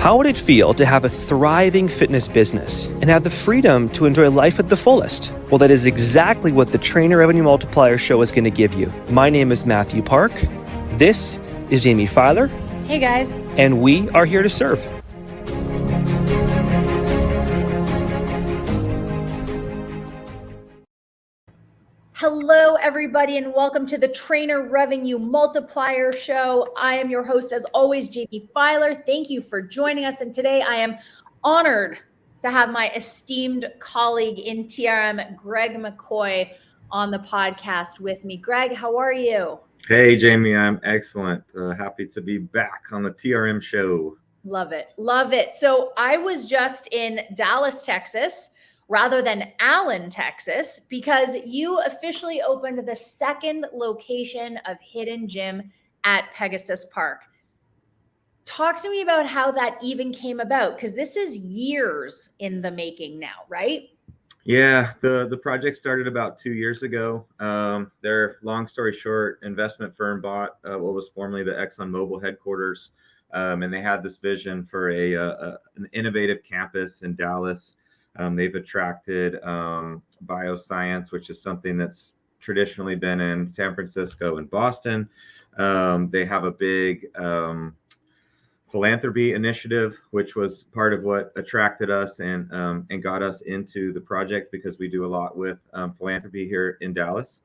How would it feel to have a thriving fitness business and have the freedom to enjoy life at the fullest? Well, that is exactly what the Trainer Revenue Multiplier Show is going to give you. My name is Mathew Park. This is Jaime Filer. Hey, guys. And we are here to serve. Hello, everybody, and welcome to the Trainer Revenue Multiplier Show. I am your host, as always, Jaime Filer. Thank you for joining us. And today I am honored to have my esteemed colleague in TRM, Greg McCoy, on the podcast with me. Greg, how are you? Hey, Jamie, I'm excellent. Happy to be back on the TRM show. Love it. Love it. So I was just in Dallas, Texas, rather than Allen, Texas, because you officially opened the second location of Hidden Gym at Pegasus Park. Talk to me about how that even came about, because this is years in the making now, right? Yeah, the project started about 2 years ago. Their long story short, investment firm bought what was formerly the ExxonMobil headquarters, and they had this vision for an innovative campus in Dallas. They've attracted bioscience, which is something that's traditionally been in San Francisco and Boston. They have a big philanthropy initiative, which was part of what attracted us and got us into the project, because we do a lot with philanthropy here in Dallas.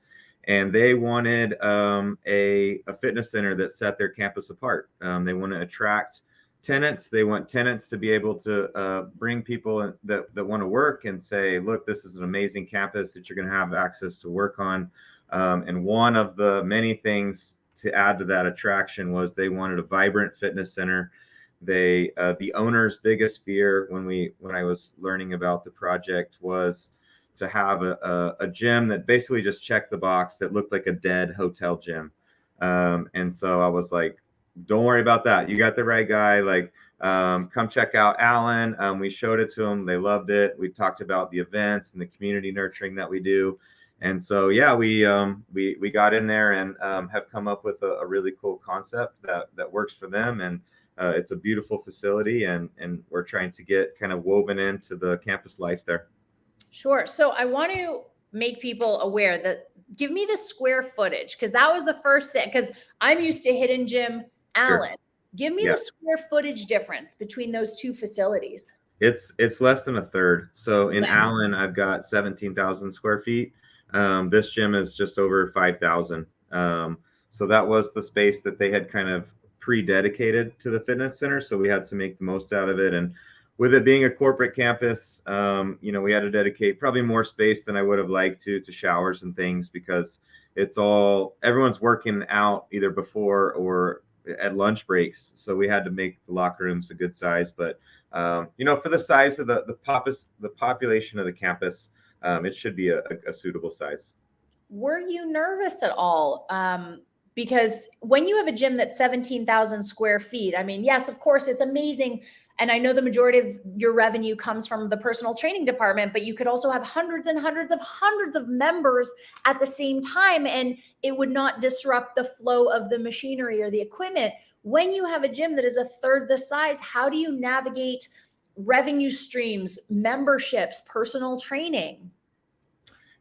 And they wanted a fitness center that set their campus apart. They want to attract tenants. They want tenants to be able to bring people that want to work and say, look, this is an amazing campus that you're going to have access to work on. And one of the many things to add to that attraction was they wanted a vibrant fitness center. The owner's biggest fear when I was learning about the project was to have a gym that basically just checked the box, that looked like a dead hotel gym. And so I was like, don't worry about that. You got the right guy. Like, come check out Allen. We showed it to them. They loved it. We talked about the events and the community nurturing that we do. And so, yeah, we got in there and have come up with a really cool concept that works for them. And it's a beautiful facility, and we're trying to get kind of woven into the campus life there. Sure. So I want to make people aware that, give me the square footage, because that was the first thing, because I'm used to Hidden Gym, Allen. Sure. Give me the square footage difference between those two facilities. It's less than a third. So in Allen, I've got 17,000 square feet. This gym is just over 5,000. So that was the space that they had kind of pre-dedicated to the fitness center. So we had to make the most out of it. And with it being a corporate campus, we had to dedicate probably more space than I would have liked to showers and things, because everyone's working out either before or at lunch breaks. So we had to make the locker rooms a good size. But, for the size of the population of the campus, it should be a suitable size. Were you nervous at all? Because when you have a gym that's 17,000 square feet, I mean, yes, of course, it's amazing. And I know the majority of your revenue comes from the personal training department, but you could also have hundreds and hundreds of members at the same time, and it would not disrupt the flow of the machinery or the equipment. When you have a gym that is a third the size, how do you navigate revenue streams, memberships, personal training?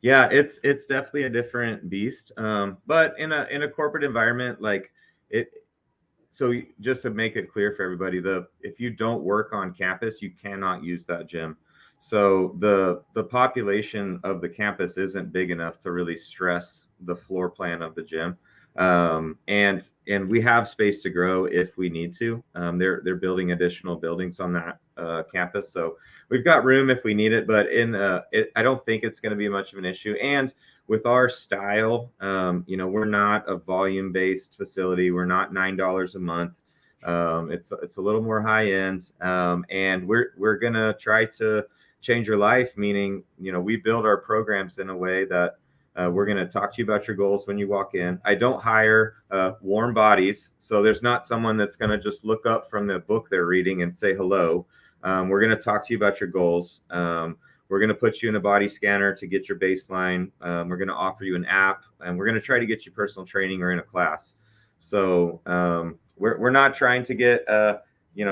Yeah, it's definitely a different beast. But in a corporate environment like it, so just to make it clear for everybody, if you don't work on campus, you cannot use that gym. So the population of the campus isn't big enough to really stress the floor plan of the gym. And we have space to grow if we need to. They're building additional buildings on that campus, so we've got room if we need it. But I don't think it's going to be much of an issue. And with our style, we're not a volume-based facility. We're not $9 a month. It's a little more high end, and we're gonna try to change your life. Meaning, we build our programs in a way that we're going to talk to you about your goals when you walk in. I don't hire warm bodies, so there's not someone that's going to just look up from the book they're reading and say hello. We're going to talk to you about your goals. We're going to put you in a body scanner to get your baseline. We're going to offer you an app, and we're going to try to get you personal training or in a class. So we're not trying to get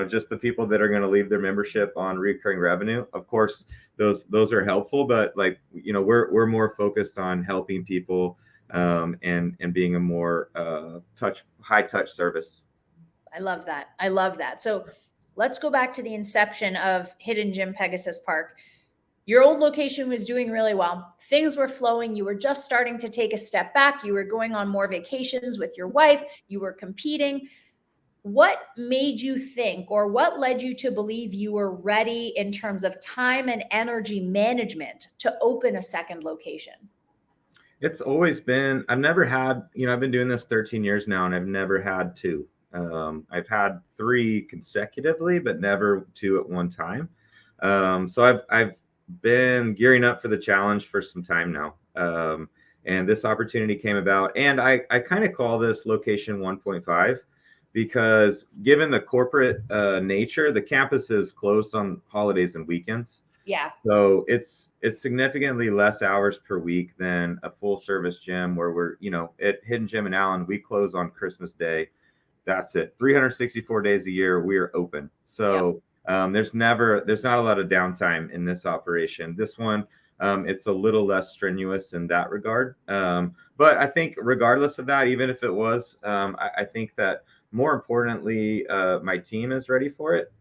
just the people that are going to leave their membership on recurring revenue. Of course, those are helpful, but like, we're more focused on helping people and being a more high touch service. I love that. I love that. So let's go back to the inception of Hidden Gym Pegasus Park. Your old location was doing really well. Things were flowing. You were just starting to take a step back. You were going on more vacations with your wife. You were competing. What made you think, or what led you to believe you were ready in terms of time and energy management to open a second location? It's always been, I've never had, I've been doing this 13 years now, and I've never had two. I've had three consecutively, but never two at one time. So I've been gearing up for the challenge for some time now. And this opportunity came about, and I kind of call this location 1.5 because given the corporate nature, the campus is closed on holidays and weekends. Yeah. So it's significantly less hours per week than a full service gym where we're, at Hidden Gym in Allen, we close on Christmas Day. That's it. 364 days a year, we're open. So there's not a lot of downtime in this operation. This one, it's a little less strenuous in that regard. But I think regardless of that, even if it was, I think that more importantly, my team is ready for it.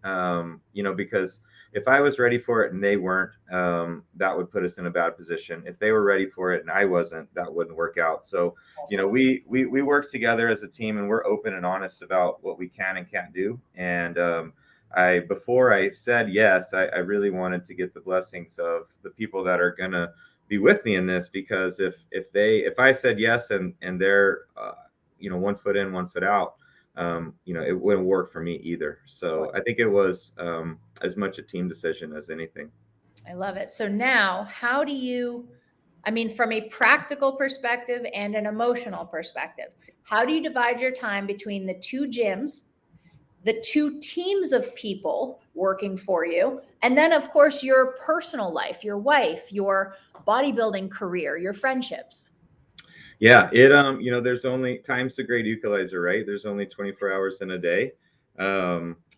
Because if I was ready for it and they weren't, that would put us in a bad position. If they were ready for it and I wasn't, that wouldn't work out. So, we work together as a team, and we're open and honest about what we can and can't do. And before I said yes, I really wanted to get the blessings of the people that are gonna be with me in this, because if I said yes and they're 1 foot in, 1 foot out, it wouldn't work for me either. So I think it was as much a team decision as anything. I love it. So now, how do you, from a practical perspective and an emotional perspective, how do you divide your time between the two gyms, the two teams of people working for you, and then of course your personal life, your wife, your bodybuilding career, your friendships? Yeah, there's only, time's a great equalizer, right? There's only 24 hours in a day.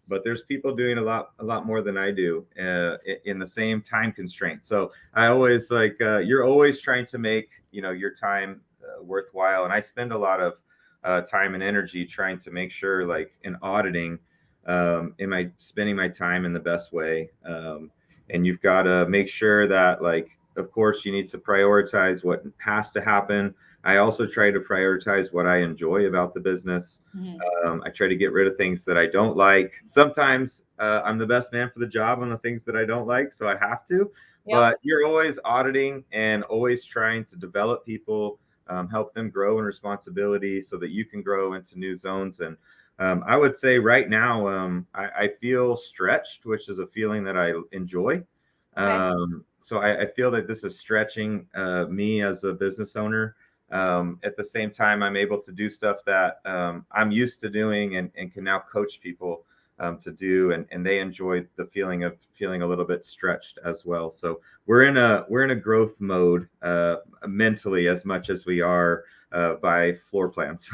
But there's people doing a lot more than I do in the same time constraint. So I always you're always trying to make, your time worthwhile. And I spend a lot of time and energy trying to make sure, like in auditing, am I spending my time in the best way? And you've got to make sure that, like, of course, you need to prioritize what has to happen. I also try to prioritize what I enjoy about the business. I try to get rid of things that I don't like. Sometimes I'm the best man for the job on the things that I don't like, so I have to. Yep. But you're always auditing and always trying to develop people, help them grow in responsibility so that you can grow into new zones. And I would say right now, I feel stretched, which is a feeling that I enjoy. Okay. So I feel that this is stretching me as a business owner. At the same time, I'm able to do stuff that I'm used to doing and can now coach people to do, and they enjoy the feeling of feeling a little bit stretched as well. So we're in a growth mode mentally as much as we are by floor plans.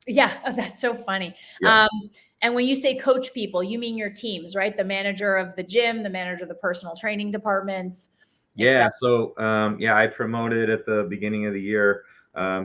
Yeah, that's so funny. Yeah. And when you say coach people, you mean your teams, right? The manager of the gym, the manager of the personal training departments. Yeah. So I promoted at the beginning of the year.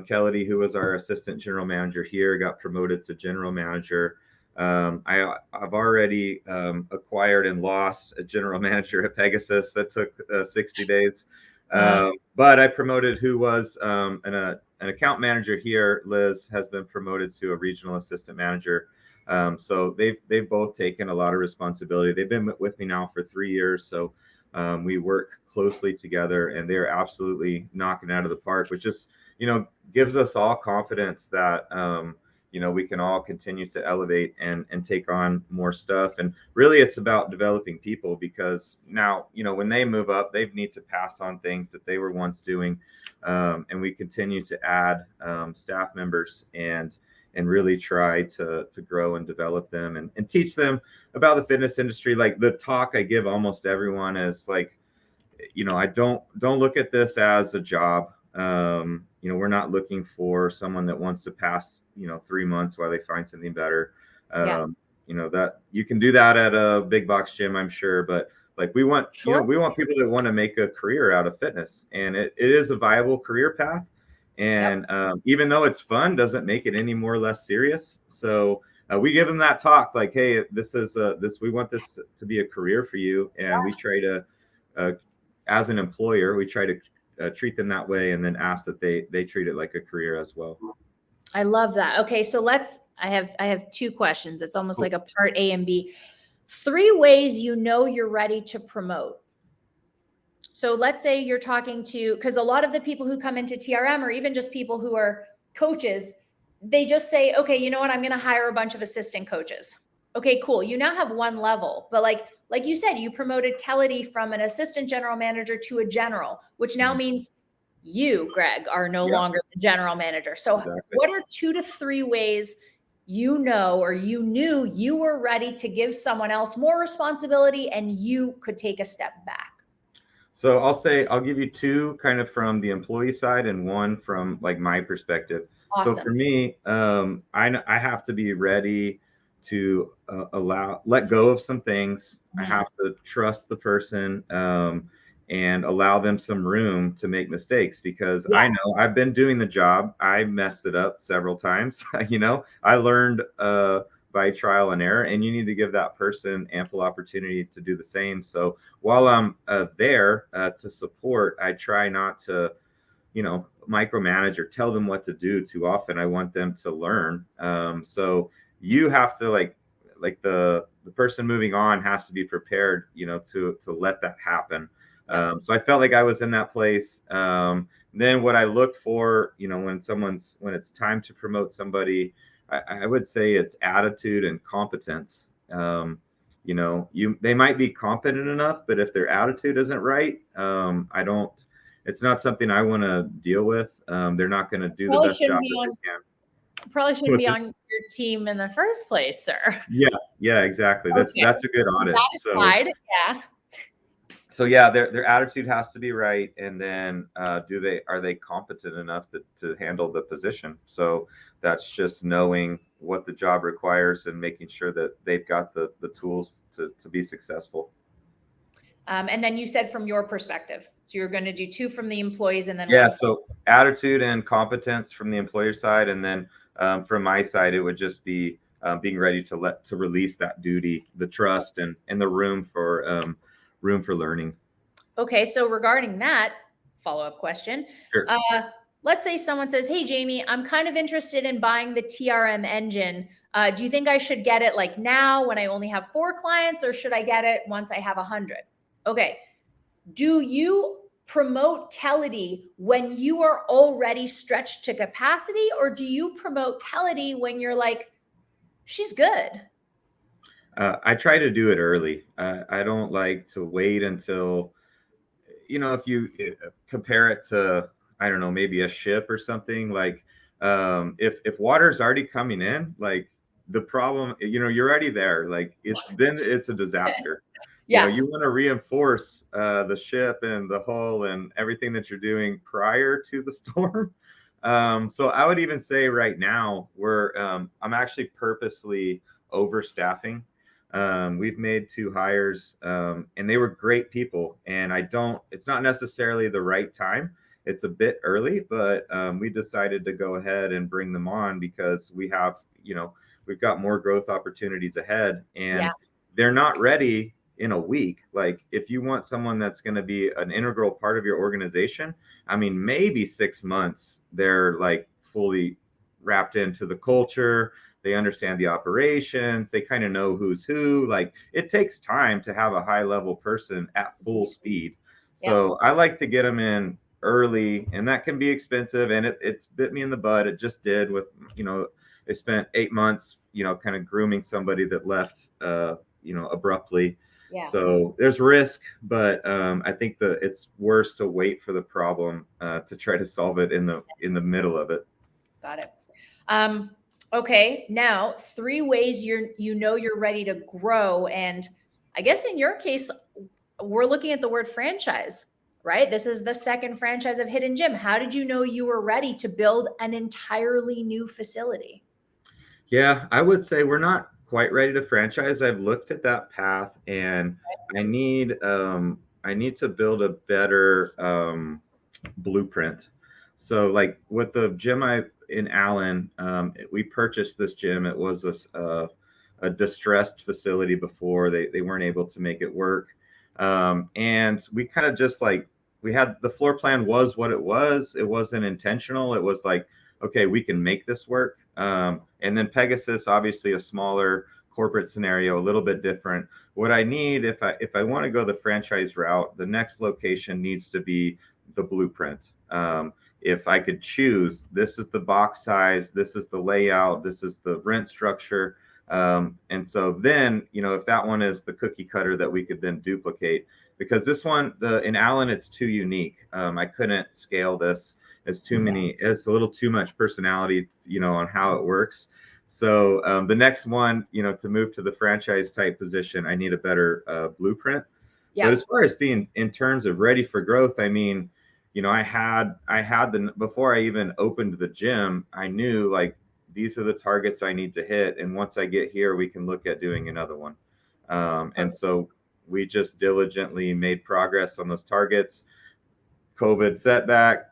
Kelly, who was our assistant general manager here, got promoted to general manager. I've already acquired and lost a general manager at Pegasus. That took 60 days. But I promoted who was an account manager here. Liz has been promoted to a regional assistant manager. So they've both taken a lot of responsibility. They've been with me now for 3 years. So we work closely together, and they're absolutely knocking it out of the park, which just gives us all confidence that we can all continue to elevate and take on more stuff. And really, it's about developing people, because now when they move up, they need to pass on things that they were once doing, and we continue to add staff members and really try to grow and develop them and teach them about the fitness industry. Like, the talk I give almost everyone is like, I don't look at this as a job. We're not looking for someone that wants to pass 3 months while they find something better. that you can do that at a big box gym, I'm sure, but like we want, Sure. we want people that want to make a career out of fitness, and it is a viable career path. And even though it's fun, doesn't make it any more or less serious. So we give them that talk, like, hey, this is we want this to be a career for you, and we try to, as an employer, we try to treat them that way, and then ask that they treat it like a career as well. I love that. Okay, so I have two questions. It's almost like a part A and B. 3 ways you're ready to promote. So let's say you're talking to, because a lot of the people who come into TRM, or even just people who are coaches, they just say, okay, you know what? I'm going to hire a bunch of assistant coaches. Okay, cool. You now have one level, but like you said, you promoted Kelly from an assistant general manager to a general, which now means you, Greg, are no longer the general manager. So what are 2 to 3 ways or you knew you were ready to give someone else more responsibility and you could take a step back? So I'll give you 2 kind of from the employee side and 1 from like my perspective. Awesome. So for me, I have to be ready to let go of some things. I have to trust the person, and allow them some room to make mistakes, because I know I've been doing the job. I messed it up several times. I learned by trial and error, and you need to give that person ample opportunity to do the same. So while I'm there to support, I try not to, micromanage or tell them what to do too often. I want them to learn. So you have to like the person moving on has to be prepared, to let that happen. So I felt like I was in that place. Then what I look for, when it's time to promote somebody, I would say it's attitude and competence. They might be competent enough, but if their attitude isn't right, it's not something I want to deal with. They're not going to do the best job that they can. Probably shouldn't be on your team in the first place, sir. Yeah, exactly. That's a good audit. So their attitude has to be right, and then are they competent enough to handle the position? So that's just knowing what the job requires and making sure that they've got the tools to be successful. And then you said from your perspective, so you're going to do 2 from the employees, and then so attitude and competence from the employer side, and then from my side, it would just be being ready to release that duty, the trust, and the room for learning. Okay, so regarding that follow-up question, sure. Let's say someone says, hey, Jaime, I'm kind of interested in buying the TRM engine. Do you think I should get it like now when I only have 4 clients, or should I get it once I have 100? Okay. Do you promote Kelly when you are already stretched to capacity, or do you promote Kelly when you're like, she's good? I try to do it early. I don't like to wait until, if you compare it to, I don't know, maybe a ship or something, like if water's already coming in, like the problem, you're already there. Like it's a disaster. You want to reinforce the ship and the hull and everything that you're doing prior to the storm. So I would even say right now I'm actually purposely overstaffing. We've made 2 hires, and they were great people, and it's not necessarily the right time. It's a bit early, but we decided to go ahead and bring them on because we've got more growth opportunities ahead, and they're not ready in a week. Like if you want someone that's going to be an integral part of your organization, I mean, maybe 6 months, they're like fully wrapped into the culture. They understand the operations. They kind of know who's who. Like it takes time to have a high level person at full speed. So I like to get them in early, and that can be expensive, and it's bit me in the butt. It just did with, I spent 8 months, kind of grooming somebody that left, abruptly. So there's risk, but I think it's worse to wait for the problem to try to solve it in the middle of it. Got it. Okay, now 3 ways you're ready to grow, and I guess in your case, we're looking at the word franchise, right? This is the 2nd franchise of Hidden Gym. How did you know you were ready to build an entirely new facility? Yeah, I would say we're not quite ready to franchise. I've looked at that path, and I need to build a better blueprint. So like with the gym in Allen, we purchased this gym. It was a distressed facility before. They weren't able to make it work. And we kind of just like, we had the floor plan was what it was. It wasn't intentional. It was like, okay, we can make this work. And then Pegasus, obviously a smaller corporate scenario, a little bit different. What I need, if I want to go the franchise route, the next location needs to be the blueprint. If I could choose, this is the box size, this is the layout, this is the rent structure. And so then, if that one is the cookie cutter that we could then duplicate, because this one, in Allen, it's too unique. I couldn't scale this. It's too many, it's a little too much personality, on how it works. So the next one, to move to the franchise type position, I need a better blueprint. Yeah. But as far as being in terms of ready for growth, I mean, I had before I even opened the gym, I knew like these are the targets I need to hit. And once I get here, we can look at doing another one. And so we just diligently made progress on those targets. COVID setback,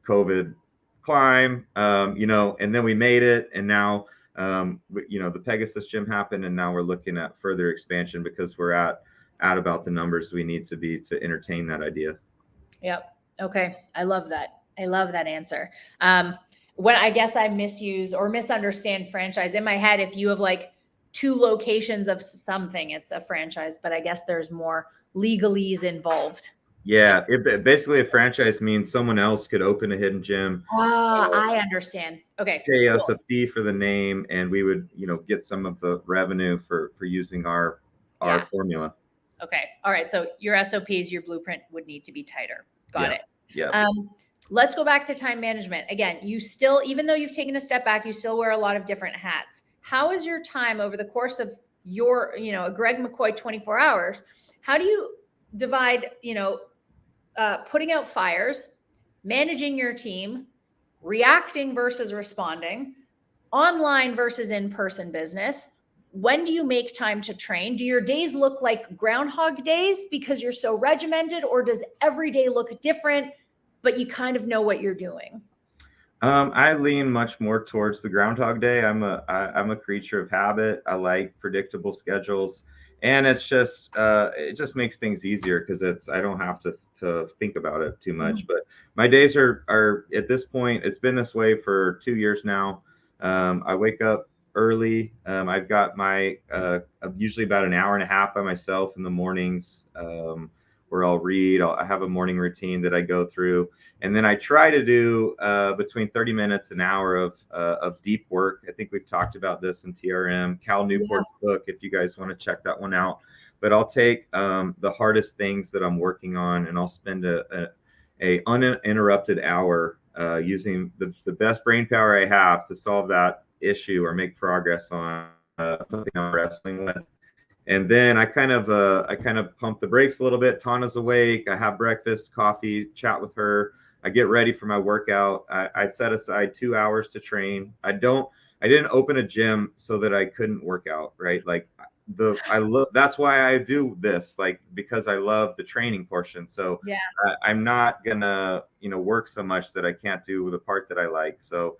COVID climb, and then we made it. And now, the Pegasus gym happened, and now we're looking at further expansion because we're at about the numbers we need to be to entertain that idea. Yep. Okay. I love that. I love that answer. When I guess I misuse or misunderstand franchise in my head, if you have like 2 locations of something, it's a franchise, but I guess there's more legalese involved. Yeah. Basically a franchise means someone else could open a hidden gym. I understand. Okay. Pay us a fee for the name, and we would, get some of the revenue for using our formula. Okay. All right. So your SOPs, your blueprint would need to be tighter. Got it. Yeah. Let's go back to time management. Again, you still, even though you've taken a step back, you still wear a lot of different hats. How is your time over the course of your, a Greg McCoy 24 hours? How do you divide, putting out fires, managing your team, reacting versus responding, online versus in-person business? When do you make time to train? Do your days look like Groundhog Days because you're so regimented, or does every day look different, but you kind of know what you're doing? I lean much more towards the Groundhog Day. I'm a creature of habit. I like predictable schedules, and it's just it just makes things easier because I don't have to think about it too much. But my days are at this point, it's been this way for 2 years now. I wake up early. I've got my usually about an hour and a half by myself in the mornings, where I'll read. I have a morning routine that I go through, and then I try to do between 30 minutes an hour of deep work. I think we've talked about this in TRM. Cal Newport's book, if you guys want to check that one out. But I'll take the hardest things that I'm working on, and I'll spend a uninterrupted hour using the best brain power I have to solve that issue or make progress on something I'm wrestling with. And then I kind of pump the brakes a little bit. Tana's awake. I have breakfast, coffee, chat with her. I get ready for my workout. I set aside 2 hours to train. I didn't open a gym so that I couldn't work out, right? Like that's why I do this, like, because I love the training portion. So I'm not gonna, work so much that I can't do the part that I like. So,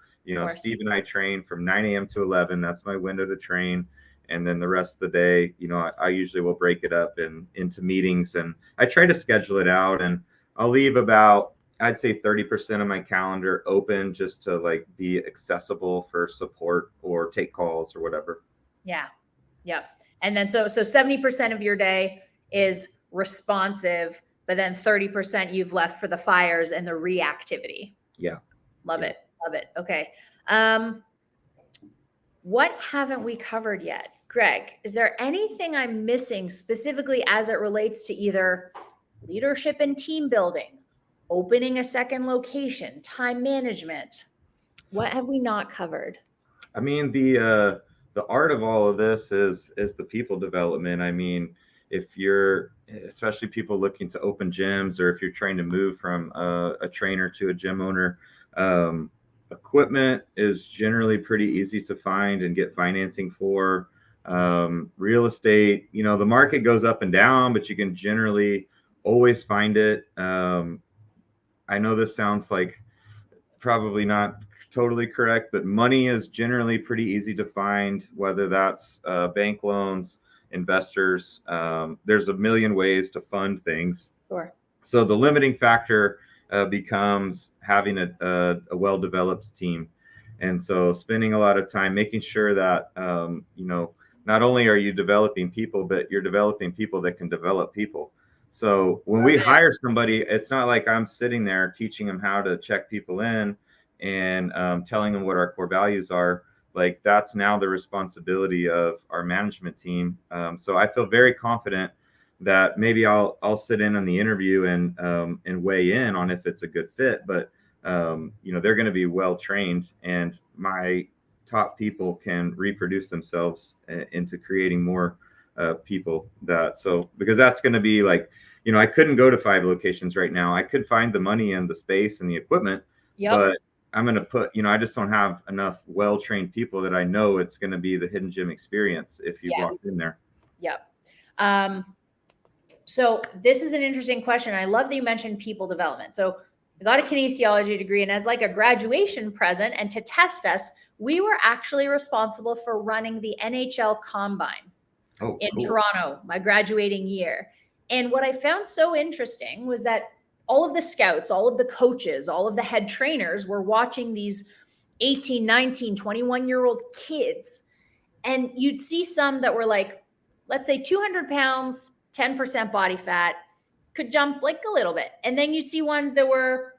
Steve and I train from 9 a.m. to 11. That's my window to train. And then the rest of the day, I usually will break it up into meetings, and I try to schedule it out, and I'll leave about, I'd say 30% of my calendar open just to like be accessible for support or take calls or whatever. Yeah. Yeah. And then so 70% of your day is responsive, but then 30% you've left for the fires and the reactivity. Yeah. Love it. Love it. Okay. What haven't we covered yet? Greg, is there anything I'm missing specifically as it relates to either leadership and team building, opening a second location, time management? What have we not covered? I mean, the art of all of this is the people development. I mean, if you're, especially people looking to open gyms, or if you're trying to move from a trainer to a gym owner, equipment is generally pretty easy to find and get financing for. Real estate, the market goes up and down, but you can generally always find it. I know this sounds like probably not totally correct, but money is generally pretty easy to find, whether that's bank loans, investors. There's a million ways to fund things. Sure. So the limiting factor becomes having a well-developed team. And so spending a lot of time making sure that, not only are you developing people, but you're developing people that can develop people. So when we hire somebody, it's not like I'm sitting there teaching them how to check people in and telling them what our core values are. Like, that's now the responsibility of our management team. So I feel very confident that maybe I'll sit in on the interview and weigh in on if it's a good fit, but they're going to be well trained, and my top people can reproduce themselves into creating more people because that's going to be like, I couldn't go to 5 locations right now. I could find the money and the space and the equipment, but I'm going to put, I just don't have enough well-trained people that I know it's going to be the hidden gym experience if you walk in there. Yep. So this is an interesting question. I love that you mentioned people development. So I got a kinesiology degree, and as like a graduation present and to test us, we were actually responsible for running the NHL Combine in Toronto, my graduating year. And what I found so interesting was that all of the scouts, all of the coaches, all of the head trainers were watching these 18, 19, 21-year-old kids. And you'd see some that were like, let's say 200 pounds, 10% body fat, could jump like a little bit. And then you'd see ones that were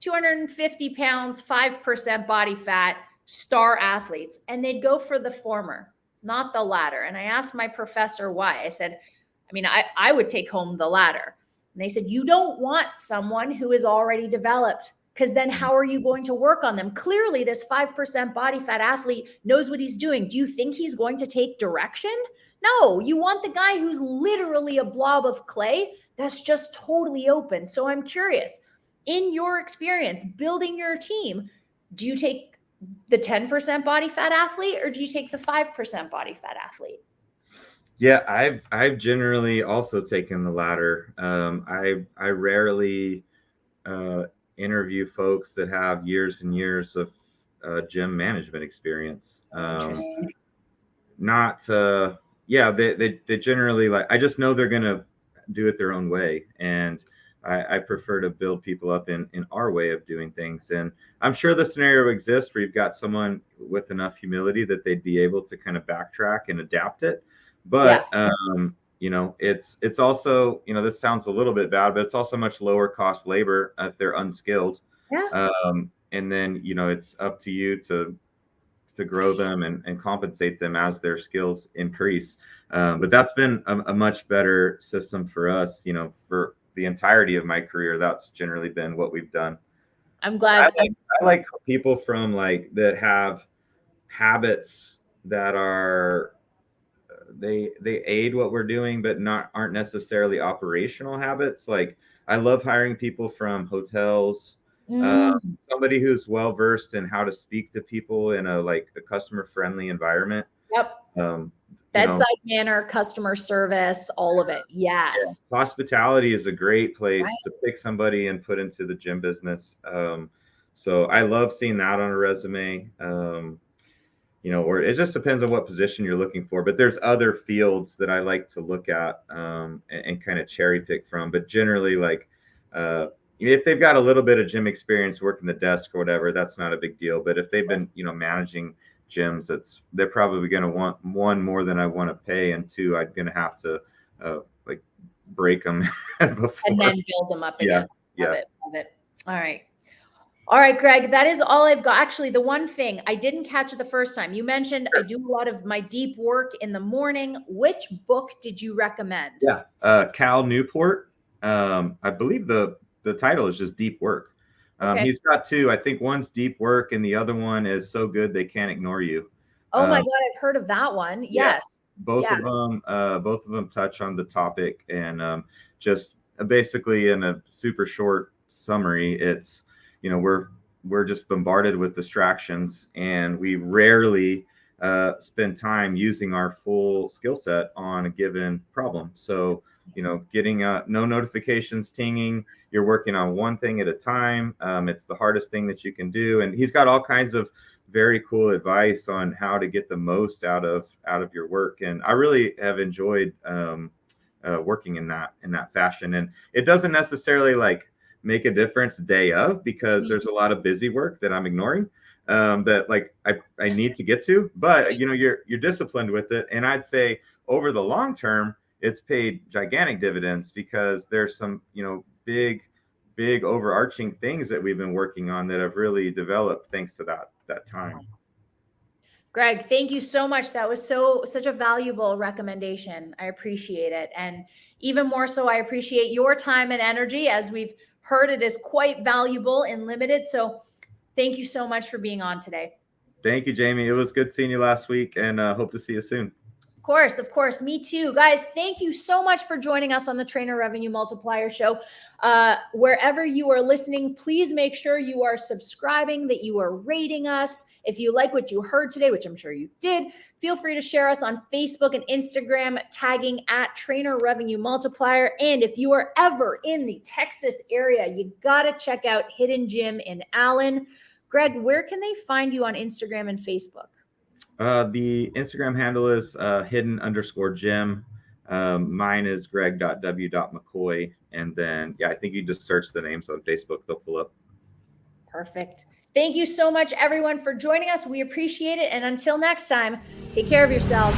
250 pounds, 5% body fat, star athletes. And they'd go for the former, not the latter. And I asked my professor why. I said, I would take home the latter. And they said, you don't want someone who is already developed, because then how are you going to work on them? Clearly, this 5% body fat athlete knows what he's doing. Do you think he's going to take direction? No, you want the guy who's literally a blob of clay that's just totally open. So I'm curious, in your experience building your team, do you take the 10% body fat athlete or do you take the 5% body fat athlete? Yeah, I've generally also taken the latter. I rarely interview folks that have years and years of gym management experience. Interesting. They generally, like, I just know they're gonna do it their own way, and I prefer to build people up in our way of doing things. And I'm sure the scenario exists where you've got someone with enough humility that they'd be able to kind of backtrack and adapt it. But it's also, this sounds a little bit bad, but it's also much lower cost labor if they're unskilled. Yeah. And then, it's up to you to grow them and compensate them as their skills increase. But that's been a much better system for us, for the entirety of my career. That's generally been what we've done. I'm glad. I like people from that have habits that are, they aid what we're doing, but aren't necessarily operational habits. Like, I love hiring people from hotels, somebody who's well versed in how to speak to people in a customer friendly environment. Yep. Bedside manner, customer service, all of it. Yes. Yeah. Hospitality is a great place to pick somebody and put into the gym business. So I love seeing that on a resume. Or it just depends on what position you're looking for. But there's other fields that I like to look at and kind of cherry pick from. But generally, if they've got a little bit of gym experience working the desk or whatever, that's not a big deal. But if they've been, managing gyms, they're probably going to want, one, more than I want to pay, and two, I'm going to have to break them before. And then build them up again. Yeah. Love it. All right, Greg, that is all I've got. Actually, the one thing I didn't catch it the first time, you mentioned I do a lot of my deep work in the morning. Which book did you recommend? Yeah, Cal Newport. I believe the title is just Deep Work. He's got 2. I think one's Deep Work and the other one is So Good They Can't Ignore You. Oh my God, I've heard of that one. Yes. Both of them touch on the topic, and just basically in a super short summary, it's, we're just bombarded with distractions, and we rarely spend time using our full skill set on a given problem. So, getting no notifications tinging, you're working on one thing at a time. It's the hardest thing that you can do. And he's got all kinds of very cool advice on how to get the most out of your work. And I really have enjoyed working in that fashion. And it doesn't necessarily like make a difference day of, because there's a lot of busy work that I'm ignoring that like I need to get to, but you're disciplined with it. And I'd say over the long term, it's paid gigantic dividends, because there's some, big overarching things that we've been working on that have really developed thanks to that time. Greg, thank you so much. That was such a valuable recommendation. I appreciate it. And even more so, I appreciate your time and energy. As we've heard, it is quite valuable and limited. So thank you so much for being on today. Thank you, Jamie. It was good seeing you last week, and hope to see you soon. Of course. Me too. Guys, thank you so much for joining us on the Trainer Revenue Multiplier Show. Wherever you are listening, please make sure you are subscribing, that you are rating us. If you like what you heard today, which I'm sure you did, feel free to share us on Facebook and Instagram, tagging at Trainer Revenue Multiplier. And if you are ever in the Texas area, you got to check out Hidden Gym in Allen. Greg, where can they find you on Instagram and Facebook? The Instagram handle is hidden_gym. Mine is greg.w.mccoy. And then, I think you just search the names on Facebook, they'll pull up. Perfect. Thank you so much, everyone, for joining us. We appreciate it. And until next time, take care of yourselves.